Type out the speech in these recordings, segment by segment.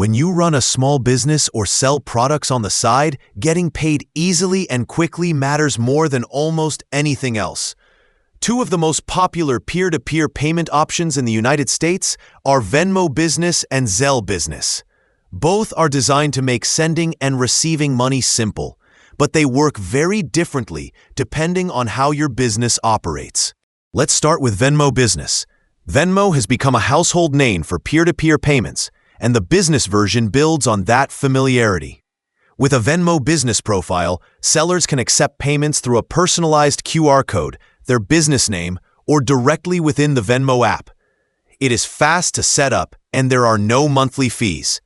When you run a small business or sell products on the side, getting paid easily and quickly matters more than almost anything else. Two of the most popular peer-to-peer payment options in the United States are Venmo Business and Zelle Business. Both are designed to make sending and receiving money simple, but they work very differently depending on how your business operates. Let's start with Venmo Business. Venmo has become a household name for peer-to-peer payments, and the business version builds on that familiarity. With a Venmo business profile, sellers can accept payments through a personalized QR code, their business name, or directly within the Venmo app. It is fast to set up, and there are no monthly fees.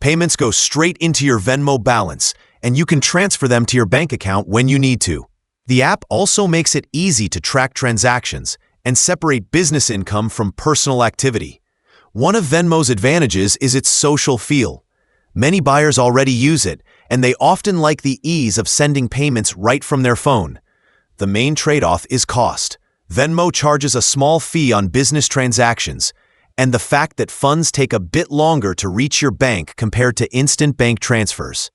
Payments go straight into your Venmo balance, and you can transfer them to your bank account when you need to. The app also makes it easy to track transactions and separate business income from personal activity. One of Venmo's advantages is its social feel. Many buyers already use it, and they often like the ease of sending payments right from their phone. The main trade-off is cost. Venmo charges a small fee on business transactions, and the fact that funds take a bit longer to reach your bank compared to instant bank transfers.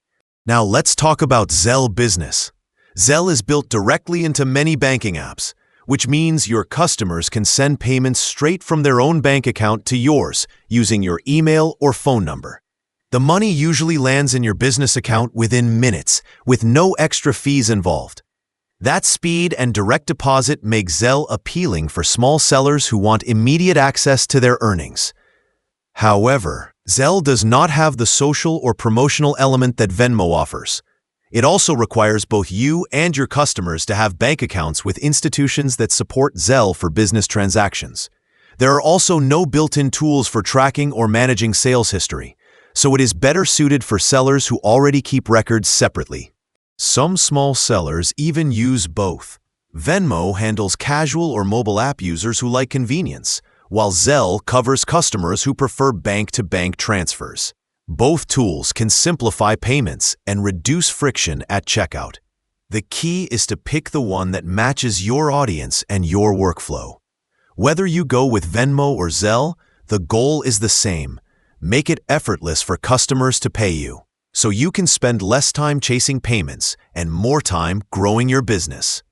Now let's talk about Zelle Business. Zelle is built directly into many banking apps, which means your customers can send payments straight from their own bank account to yours using your email or phone number. The money usually lands in your business account within minutes, with no extra fees involved. That speed and direct deposit make Zelle appealing for small sellers who want immediate access to their earnings. However, Zelle does not have the social or promotional element that Venmo offers. It also requires both you and your customers to have bank accounts with institutions that support Zelle for business transactions. There are also no built-in tools for tracking or managing sales history, so it is better suited for sellers who already keep records separately. Some small sellers even use both. Venmo handles casual or mobile app users who like convenience, while Zelle covers customers who prefer bank-to-bank transfers. Both tools can simplify payments and reduce friction at checkout. The key is to pick the one that matches your audience and your workflow. Whether you go with Venmo or Zelle, the goal is the same: make it effortless for customers to pay you, so you can spend less time chasing payments and more time growing your business.